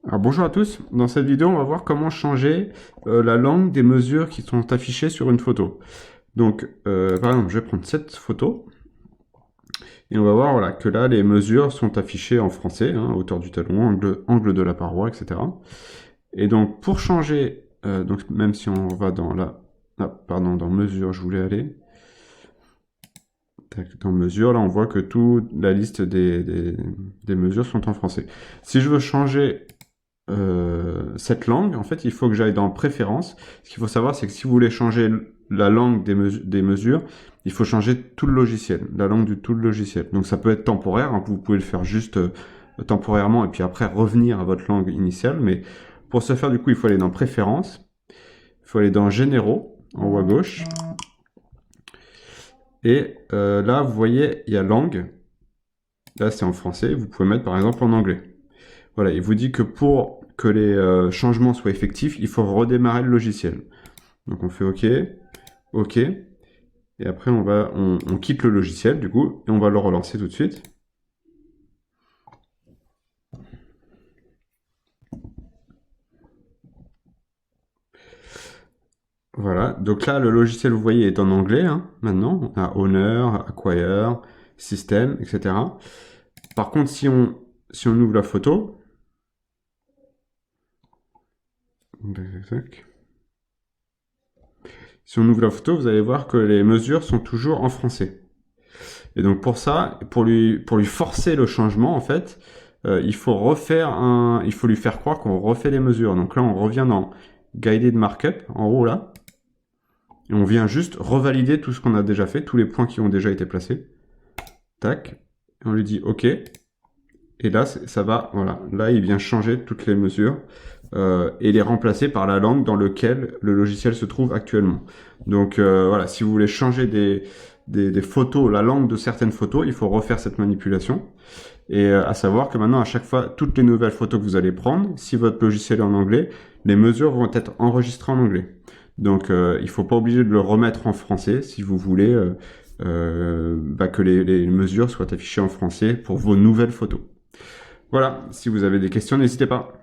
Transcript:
Alors bonjour à tous, dans cette vidéo on va voir comment changer la langue des mesures qui sont affichées sur une photo. Donc par exemple je vais prendre cette photo et on va voir voilà, que là les mesures sont affichées en français, hein, hauteur du talon, angle de la paroi, etc. Et donc pour changer, donc même si on va dans dans mesure je voulais aller, dans mesure là on voit que toute la liste des mesures sont en français. Si je veux changer cette langue, en fait, il faut que j'aille dans Préférences. Ce qu'il faut savoir, c'est que si vous voulez changer la langue des mesures, il faut changer tout le logiciel, la langue du tout le logiciel. Donc ça peut être temporaire, hein, vous pouvez le faire juste temporairement et puis après revenir à votre langue initiale. Mais pour ce faire, du coup, il faut aller dans Préférences, il faut aller dans Généraux, en haut à gauche. Et là, vous voyez, il y a langue. Là, c'est en français. Vous pouvez mettre par exemple en anglais. Voilà, il vous dit que pour que les changements soient effectifs, il faut redémarrer le logiciel. Donc on fait OK, OK, et après on quitte le logiciel du coup, et on va le relancer tout de suite. Voilà, donc là le logiciel vous voyez est en anglais, hein, maintenant, on a Owner, Acquire, System, etc. Par contre si on ouvre la photo, si on ouvre la photo, vous allez voir que les mesures sont toujours en français. Et donc pour ça, pour lui forcer le changement, en fait, il faut lui faire croire qu'on refait les mesures. Donc là, on revient dans Guided Markup, en haut là, et on vient juste revalider tout ce qu'on a déjà fait, tous les points qui ont déjà été placés. Tac, et on lui dit OK. Et là, ça va, voilà, là, il vient changer toutes les mesures et les remplacer par la langue dans laquelle le logiciel se trouve actuellement. Donc voilà, si vous voulez changer des photos, la langue de certaines photos, il faut refaire cette manipulation. Et à savoir que maintenant, à chaque fois, toutes les nouvelles photos que vous allez prendre, si votre logiciel est en anglais, les mesures vont être enregistrées en anglais. Donc il ne faut pas obliger de le remettre en français si vous voulez que les mesures soient affichées en français pour vos nouvelles photos. Voilà, si vous avez des questions, n'hésitez pas.